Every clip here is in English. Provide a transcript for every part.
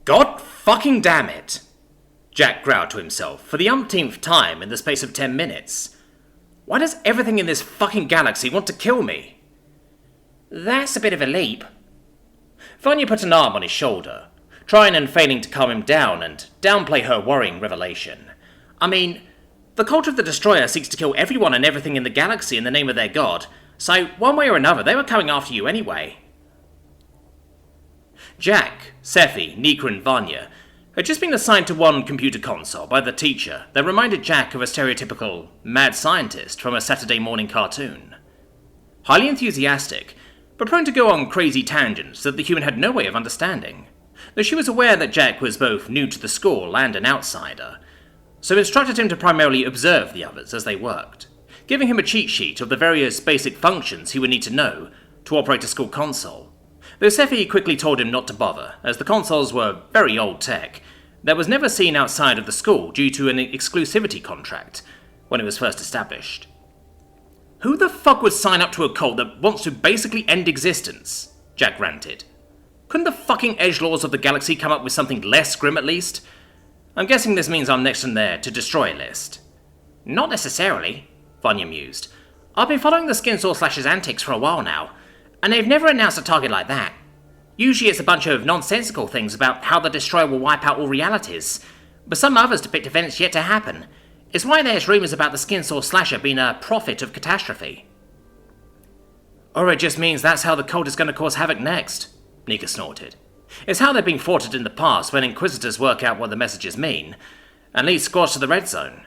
God fucking damn it! Jack growled to himself for the umpteenth time in the space of 10 minutes. Why does everything in this fucking galaxy want to kill me? That's a bit of a leap. Vanya put an arm on his shoulder, trying and failing to calm him down and downplay her worrying revelation. I mean, the cult of the Destroyer seeks to kill everyone and everything in the galaxy in the name of their god, so one way or another they were coming after you anyway. Jack, Sephi, Nika and Vanya had just been assigned to one computer console by the teacher that reminded Jack of a stereotypical mad scientist from a Saturday morning cartoon. Highly enthusiastic, but prone to go on crazy tangents that the human had no way of understanding, though she was aware that Jack was both new to the school and an outsider, so instructed him to primarily observe the others as they worked, giving him a cheat sheet of the various basic functions he would need to know to operate a school console. Though Sephi quickly told him not to bother, as the consoles were very old tech that was never seen outside of the school due to an exclusivity contract when it was first established. Who the fuck would sign up to a cult that wants to basically end existence? Jack ranted. Couldn't the fucking edgelords of the galaxy come up with something less grim at least? I'm guessing this means I'm next on their to destroy list. Not necessarily, Vanya mused. I've been following the Skinsaw Slashers' antics for a while now, and they've never announced a target like that. Usually it's a bunch of nonsensical things about how the Destroyer will wipe out all realities, but some others depict events yet to happen. It's why there's rumours about the Skinsaw Slasher being a prophet of catastrophe. Or it just means that's how the cult is going to cause havoc next, Nika snorted. It's how they've been thwarted in the past when Inquisitors work out what the messages mean, and lead squads to the red zone.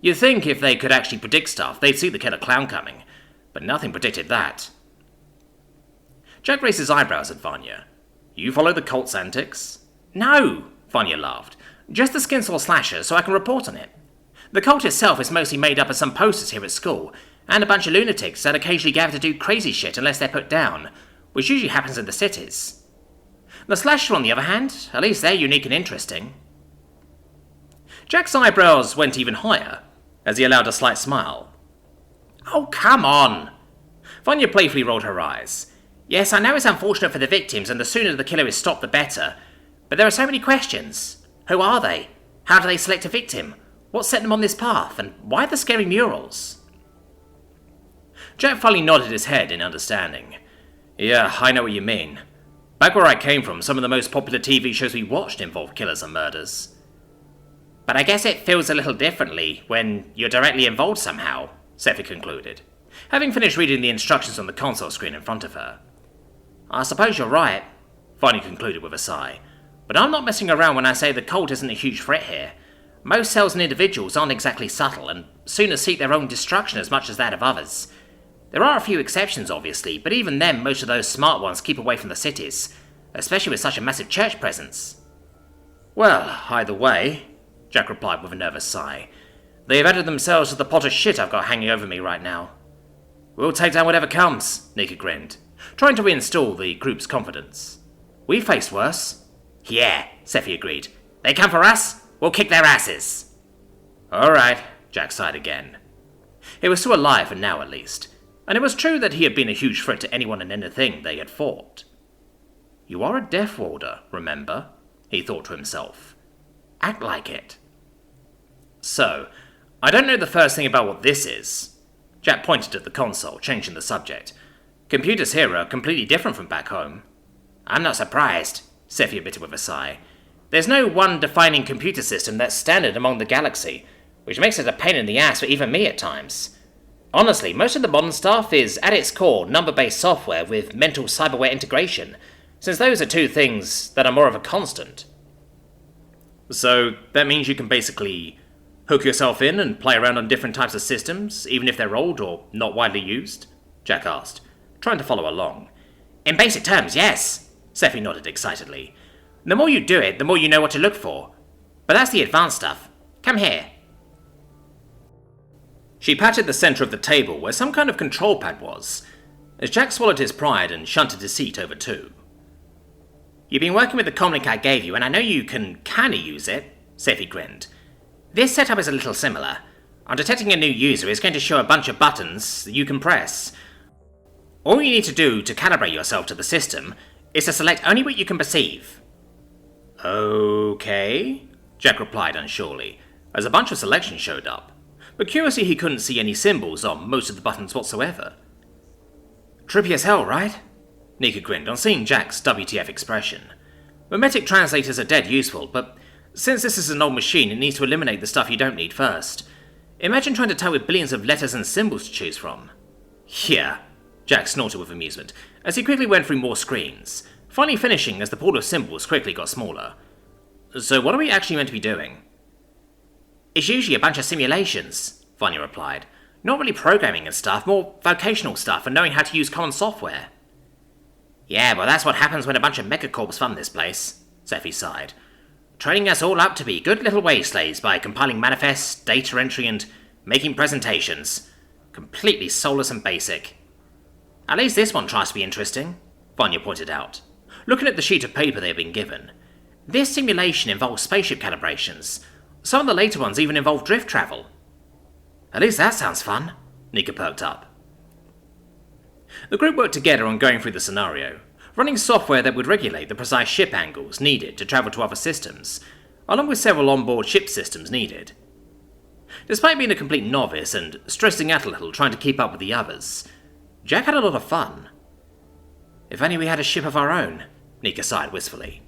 You'd think if they could actually predict stuff, they'd see the killer clown coming, but nothing predicted that. Jack raised his eyebrows at Vanya. You follow the cult's antics? No, Vanya laughed. Just the Skinsaw Slasher, so I can report on it. The cult itself is mostly made up of some posters here at school, and a bunch of lunatics that occasionally gather to do crazy shit unless they're put down, which usually happens in the cities. The Slasher, on the other hand, at least they're unique and interesting. Jack's eyebrows went even higher, as he allowed a slight smile. Oh, come on! Vanya playfully rolled her eyes. Yes, I know it's unfortunate for the victims, and the sooner the killer is stopped, the better. But there are so many questions. Who are they? How do they select a victim? What set them on this path? And why the scary murals? Jack finally nodded his head in understanding. Yeah, I know what you mean. Back where I came from, some of the most popular TV shows we watched involved killers and murders. But I guess it feels a little differently when you're directly involved somehow, Sephi concluded, having finished reading the instructions on the console screen in front of her. I suppose you're right, Vanya concluded with a sigh, but I'm not messing around when I say the cult isn't a huge threat here. Most cells and individuals aren't exactly subtle, and sooner seek their own destruction as much as that of others. There are a few exceptions, obviously, but even then most of those smart ones keep away from the cities, especially with such a massive church presence. Well, either way, Jack replied with a nervous sigh, they have added themselves to the pot of shit I've got hanging over me right now. We'll take down whatever comes, Nika grinned, trying to reinstall the group's confidence. We faced worse. Yeah, Sephi agreed. They come for us, we'll kick their asses. Alright, Jack sighed again. He was still alive for now at least, and it was true that he had been a huge threat to anyone and anything they had fought. You are a Death Warder, remember? He thought to himself. Act like it. So, I don't know the first thing about what this is. Jack pointed at the console, changing the subject. Computers here are completely different from back home. I'm not surprised, Sephi admitted with a sigh. There's no one defining computer system that's standard among the galaxy, which makes it a pain in the ass for even me at times. Honestly, most of the modern stuff is, at its core, number-based software with mental cyberware integration, since those are two things that are more of a constant. So, that means you can basically hook yourself in and play around on different types of systems, even if they're old or not widely used? Jack asked, trying to follow along. In basic terms, yes, Sephi nodded excitedly. The more you do it, the more you know what to look for. But that's the advanced stuff. Come here. She patted the centre of the table where some kind of control pad was, as Jack swallowed his pride and shunted his seat over too. You've been working with the comlink I gave you, and I know you can kinda use it, Sephi grinned. This setup is a little similar. On detecting a new user, it's going to show a bunch of buttons that you can press. All you need to do to calibrate yourself to the system is to select only what you can perceive. Okay, Jack replied unsurely, as a bunch of selections showed up, but curiously he couldn't see any symbols on most of the buttons whatsoever. Trippy as hell, right? Nika grinned on seeing Jack's WTF expression. Memetic translators are dead useful, but since this is an old machine, it needs to eliminate the stuff you don't need first. Imagine trying to type with billions of letters and symbols to choose from. Yeah, Jack snorted with amusement, as he quickly went through more screens, finally finishing as the pool of symbols quickly got smaller. So what are we actually meant to be doing? It's usually a bunch of simulations, Vanya replied. Not really programming and stuff, more vocational stuff and knowing how to use common software. Yeah, well that's what happens when a bunch of megacorps fund this place, Sephi sighed. Training us all up to be good little wage slaves by compiling manifests, data entry and making presentations. Completely soulless and basic. At least this one tries to be interesting, Vanya pointed out, looking at the sheet of paper they had been given. This simulation involves spaceship calibrations. Some of the later ones even involve drift travel. At least that sounds fun, Nika perked up. The group worked together on going through the scenario, running software that would regulate the precise ship angles needed to travel to other systems, along with several onboard ship systems needed. Despite being a complete novice and stressing out a little trying to keep up with the others, Jack had a lot of fun. If only we had a ship of our own, Nika sighed wistfully.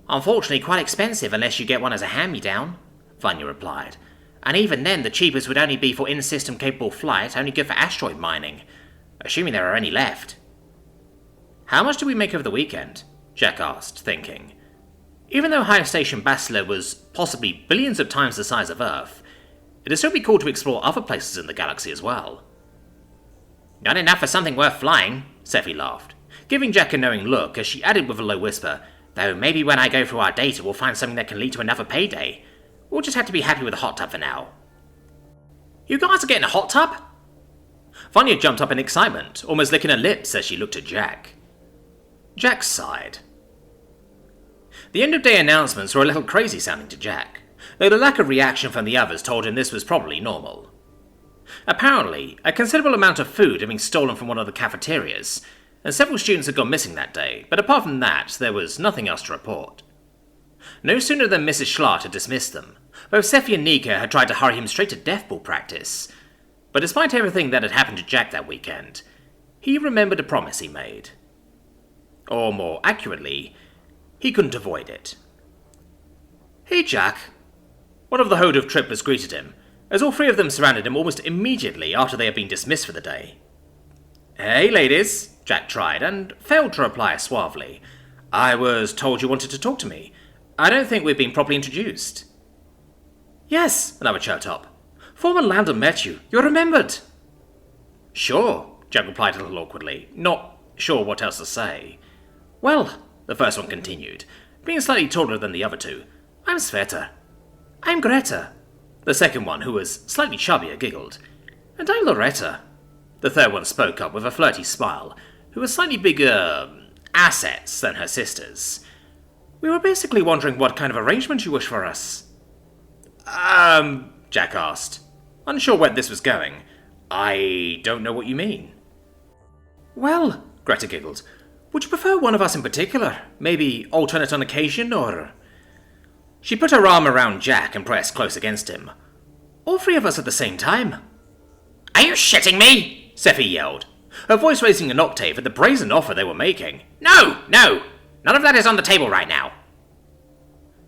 Unfortunately quite expensive unless you get one as a hand-me-down, Vanya replied. And even then the cheapest would only be for in-system capable flight, only good for asteroid mining, assuming there are any left. How much do we make over the weekend? Jack asked, thinking. Even though High Station Basilar was possibly billions of times the size of Earth, it'd still be cool to explore other places in the galaxy as well. Not enough for something worth flying, Sephi laughed, giving Jack a knowing look as she added with a low whisper, though maybe when I go through our data we'll find something that can lead to another payday. We'll just have to be happy with a hot tub for now. You guys are getting a hot tub? Vanya jumped up in excitement, almost licking her lips as she looked at Jack. Jack sighed. The end-of-day announcements were a little crazy sounding to Jack, though the lack of reaction from the others told him this was probably normal. Apparently, a considerable amount of food had been stolen from one of the cafeterias, and several students had gone missing that day, but apart from that, there was nothing else to report. No sooner than Mrs. Schlart had dismissed them, both Sephi and Nika had tried to hurry him straight to Deathball practice, but despite everything that had happened to Jack that weekend, he remembered a promise he made. Or more accurately, he couldn't avoid it. Hey Jack! One of the Horde of Trippers greeted him, as all three of them surrounded him almost immediately after they had been dismissed for the day. Hey ladies, Jack tried, and failed to reply suavely. I was told you wanted to talk to me. I don't think we've been properly introduced. Yes, another chirped up. Former Lander met you. You're remembered. Sure, Jack replied a little awkwardly, not sure what else to say. Well, the first one continued, being slightly taller than the other two. I'm Sveta. I'm Greta. The second one, who was slightly chubbier, giggled. And I'm Loretta. The third one spoke up with a flirty smile, who was slightly bigger assets than her sisters. We were basically wondering what kind of arrangement you wish for us. Jack asked, unsure where this was going. I don't know what you mean. Well, Greta giggled, would you prefer one of us in particular? Maybe alternate on occasion, or... She put her arm around Jack and pressed close against him. All three of us at the same time. Are you shitting me? Sephi yelled, her voice raising an octave at the brazen offer they were making. No! None of that is on the table right now.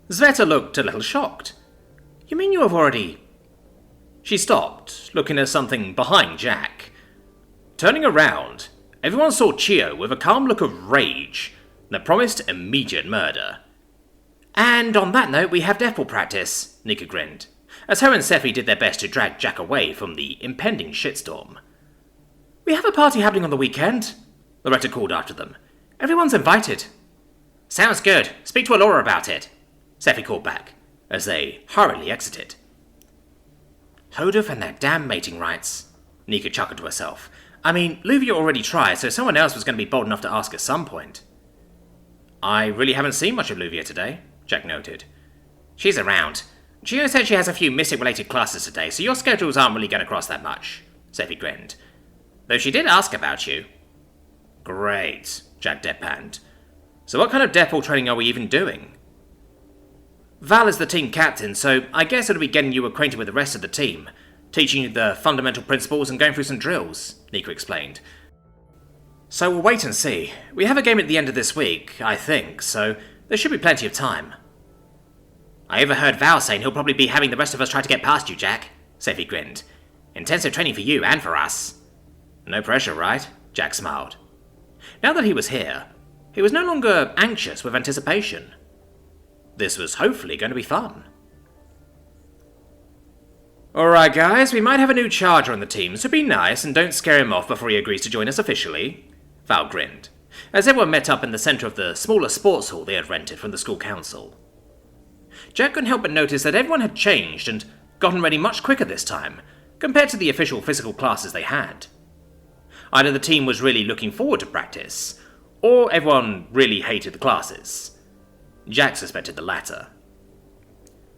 Sveta looked a little shocked. You mean you have already... She stopped, looking at something behind Jack. Turning around, everyone saw Chio with a calm look of rage that promised immediate murder. And on that note, we have Deathball practice, Nika grinned, as her and Sephi did their best to drag Jack away from the impending shitstorm. We have a party happening on the weekend, Loretta called after them. Everyone's invited. Sounds good. Speak to Alora about it, Sephi called back, as they hurriedly exited. Hodov and their damn mating rights, Nika chuckled to herself. I mean, Luvia already tried, so someone else was going to be bold enough to ask at some point. I really haven't seen much of Luvia today, Jack noted. She's around. Gio said she has a few Mystic-related classes today, so your schedules aren't really going to cross that much, Sephi grinned. Though she did ask about you. Great, Jack deadpanned. So what kind of Deathball training are we even doing? Val is the team captain, so I guess it'll be getting you acquainted with the rest of the team, teaching you the fundamental principles and going through some drills, Nika explained. So we'll wait and see. We have a game at the end of this week, I think, so there should be plenty of time. I overheard Val saying he'll probably be having the rest of us try to get past you, Jack, Seffi grinned. Intensive training for you and for us. No pressure, right? Jack smiled. Now that he was here, he was no longer anxious with anticipation. This was hopefully going to be fun. Alright guys, we might have a new charger on the team, so be nice and don't scare him off before he agrees to join us officially. Val grinned, as everyone met up in the centre of the smaller sports hall they had rented from the school council. Jack couldn't help but notice that everyone had changed and gotten ready much quicker this time, compared to the official physical classes they had. Either the team was really looking forward to practice, or everyone really hated the classes. Jack suspected the latter.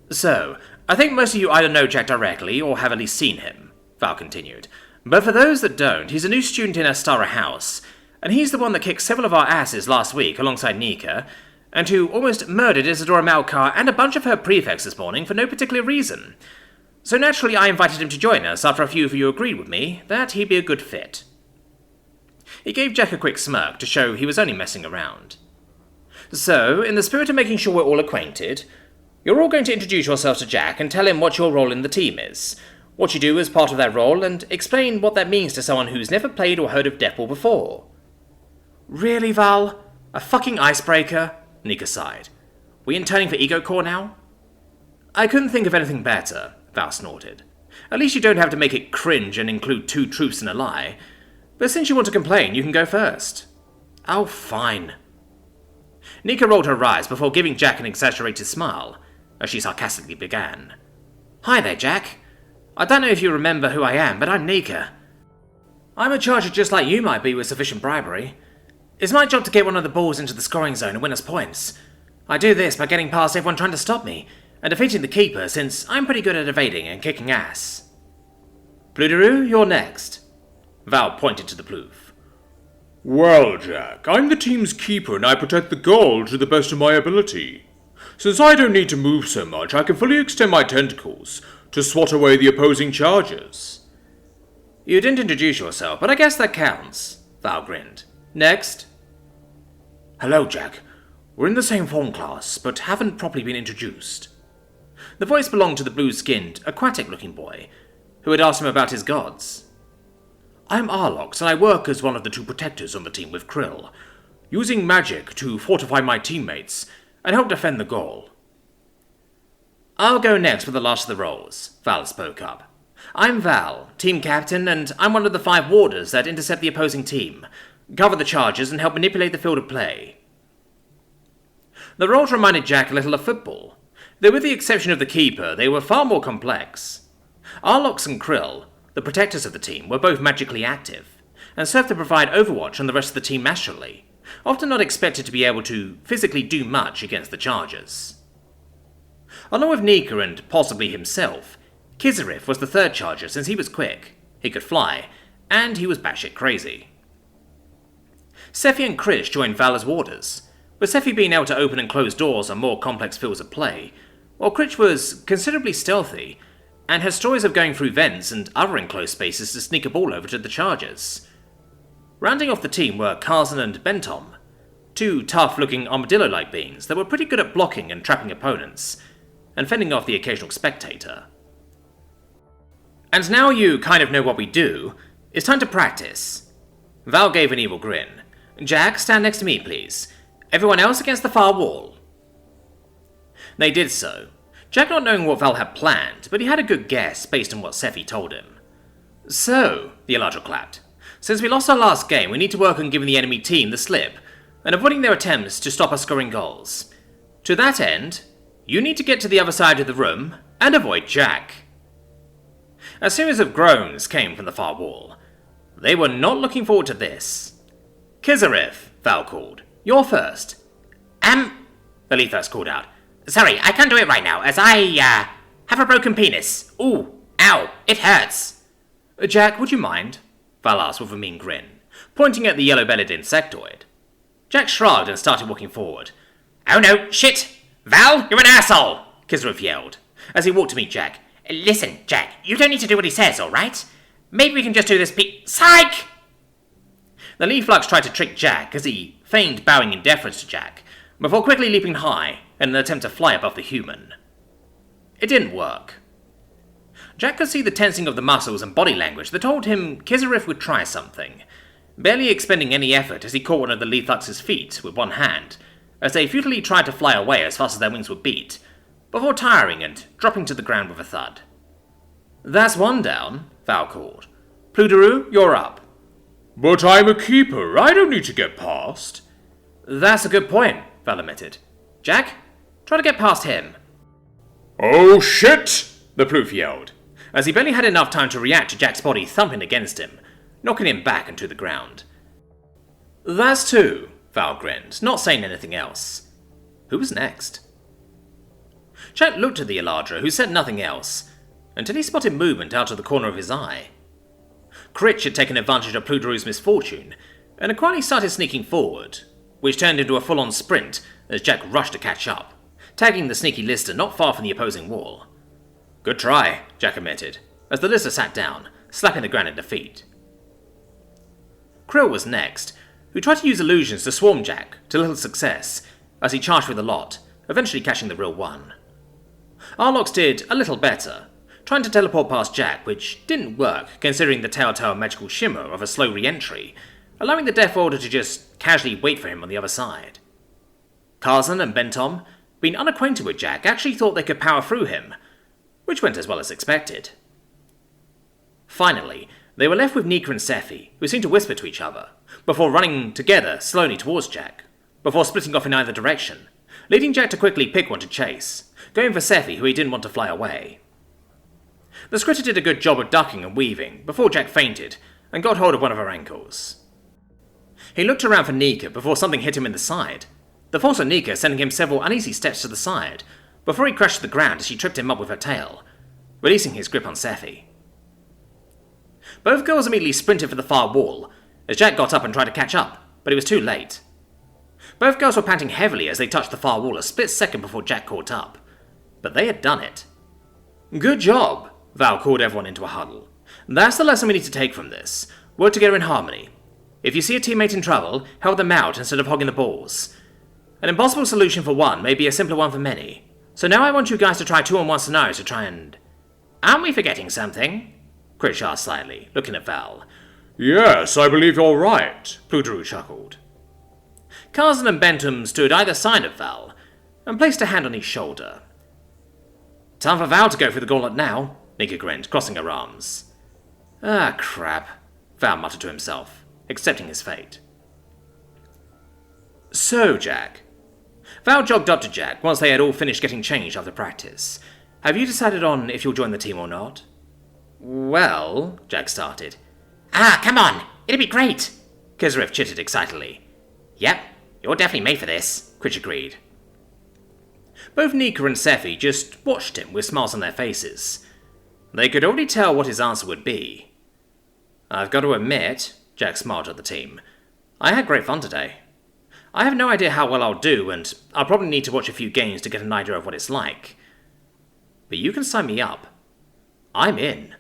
So, I think most of you either know Jack directly or have at least seen him, Val continued. But for those that don't, he's a new student in Astara House, and he's the one that kicked several of our asses last week alongside Nika, and who almost murdered Isadora Malkar and a bunch of her prefects this morning for no particular reason. So naturally I invited him to join us after a few of you agreed with me that he'd be a good fit. He gave Jack a quick smirk to show he was only messing around. So, in the spirit of making sure we're all acquainted, you're all going to introduce yourselves to Jack and tell him what your role in the team is, what you do as part of that role, and explain what that means to someone who's never played or heard of Deathball before. Really, Val? A fucking icebreaker? Nika sighed. We interning for Ego Core now? I couldn't think of anything better, Val snorted. At least you don't have to make it cringe and include 2 truths and a lie. But since you want to complain, you can go first. Oh, fine. Nika rolled her eyes before giving Jack an exaggerated smile, as she sarcastically began. Hi there, Jack. I don't know if you remember who I am, but I'm Nika. I'm a charger just like you might be with sufficient bribery. It's my job to get one of the balls into the scoring zone and win us points. I do this by getting past everyone trying to stop me, and defeating the keeper since I'm pretty good at evading and kicking ass. Pluderoo, you're next. Val pointed to the Plouf. Well, Jack, I'm the team's keeper and I protect the goal to the best of my ability. Since I don't need to move so much, I can fully extend my tentacles to swat away the opposing charges. You didn't introduce yourself, but I guess that counts, Val grinned. Next. Hello, Jack. We're in the same form class, but haven't properly been introduced. The voice belonged to the blue-skinned, aquatic-looking boy, who had asked him about his gods. I'm Arlox, and I work as one of the 2 protectors on the team with Krill, using magic to fortify my teammates and help defend the goal. I'll go next with the last of the roles, Val spoke up. I'm Val, team captain, and I'm one of the 5 warders that intercept the opposing team, cover the charges, and help manipulate the field of play. The roles reminded Jack a little of football, though with the exception of the keeper, they were far more complex. Arlox and Krill, the protectors of the team, were both magically active, and served to provide overwatch on the rest of the team masterly, often not expected to be able to physically do much against the chargers. Along with Nika and possibly himself, Kizarif was the 3rd charger since he was quick, he could fly, and he was batshit crazy. Seffi and Krish joined Val as warders, with Seffi being able to open and close doors on more complex fields of play, while Krish was considerably stealthy, and had stories of going through vents and other enclosed spaces to sneak a ball over to the chargers. Rounding off the team were Karzan and Bentom, 2 tough-looking armadillo-like beings that were pretty good at blocking and trapping opponents, and fending off the occasional spectator. And now you kind of know what we do, it's time to practice. Val gave an evil grin. Jack, stand next to me, please. Everyone else against the far wall. They did so, Jack not knowing what Val had planned, but he had a good guess based on what Seffi told him. So, the Eladra clapped, since we lost our last game, we need to work on giving the enemy team the slip, and avoiding their attempts to stop us scoring goals. To that end, you need to get to the other side of the room, and avoid Jack. A series of groans came from the far wall. They were not looking forward to this. Kizarif, Val called. You're first. The lead first called out. Sorry, I can't do it right now, as I, have a broken penis. Ooh, ow, it hurts. Jack, would you mind? Val asked with a mean grin, pointing at the yellow-bellied insectoid. Jack shrugged and started walking forward. Oh no, shit! Val, you're an asshole! Kisrith yelled, as he walked to meet Jack. Listen, Jack, you don't need to do what he says, alright? Maybe we can just do this Psych! The Leaflux tried to trick Jack as he feigned bowing in deference to Jack, before quickly leaping high in an attempt to fly above the human. It didn't work. Jack could see the tensing of the muscles and body language that told him Kisrith would try something, barely expending any effort as he caught one of the Leaflux's feet with one hand, as they futilely tried to fly away as fast as their wings would beat, before tiring and dropping to the ground with a thud. That's one down, Val called. Pluderoo, you're up. But I'm a keeper, I don't need to get past. That's a good point, Val admitted. Jack, try to get past him. Oh shit! The Ploof yelled, as he barely had enough time to react to Jack's body thumping against him, knocking him back into the ground. That's two, Val grinned, not saying anything else. Who was next? Jack looked at the Eladra, who said nothing else, until he spotted movement out of the corner of his eye. Critch had taken advantage of Pluderoo's misfortune, and had quietly started sneaking forward, which turned into a full-on sprint as Jack rushed to catch up, tagging the sneaky Lister not far from the opposing wall. Good try, Jack admitted, as the Lister sat down, slapping the ground in defeat. Krill was next, who tried to use illusions to swarm Jack, to little success, as he charged with the lot, eventually catching the real one. Arlox did a little better, trying to teleport past Jack, which didn't work considering the telltale magical shimmer of a slow re-entry, allowing the Death Order to just casually wait for him on the other side. Tarzan and Bentom, being unacquainted with Jack, actually thought they could power through him, which went as well as expected. Finally, they were left with Nika and Sephi, who seemed to whisper to each other, before running together slowly towards Jack, before splitting off in either direction, leading Jack to quickly pick one to chase, going for Sephi, who he didn't want to fly away. The Scritter did a good job of ducking and weaving before Jack fainted and got hold of one of her ankles. He looked around for Nika before something hit him in the side, the force of Nika sending him several uneasy steps to the side before he crashed to the ground as she tripped him up with her tail, releasing his grip on Sephi. Both girls immediately sprinted for the far wall as Jack got up and tried to catch up, but he was too late. Both girls were panting heavily as they touched the far wall a split second before Jack caught up, but they had done it. Good job, Val called everyone into a huddle. That's the lesson we need to take from this. Work together in harmony. If you see a teammate in trouble, help them out instead of hogging the balls. An impossible solution for one may be a simpler one for many. So now I want you guys to try 2-on-1 scenarios to try and... Aren't we forgetting something? Critch asked slightly, looking at Val. Yes, I believe you're right, Pluderoo chuckled. Karzan and Bentham stood either side of Val, and placed a hand on his shoulder. Time for Val to go through the gauntlet now, Nika grinned, crossing her arms. Ah, crap, Val muttered to himself, accepting his fate. So, Jack. Val jogged up to Jack once they had all finished getting changed after practice. Have you decided on if you'll join the team or not? Well, Jack started. Come on, it'd be great, Kisrith chittered excitedly. Yep, you're definitely made for this, Critch agreed. Both Nika and Sephi just watched him with smiles on their faces. They could already tell what his answer would be. I've got to admit, Jack smiled at the team, I had great fun today. I have no idea how well I'll do, and I'll probably need to watch a few games to get an idea of what it's like. But you can sign me up. I'm in.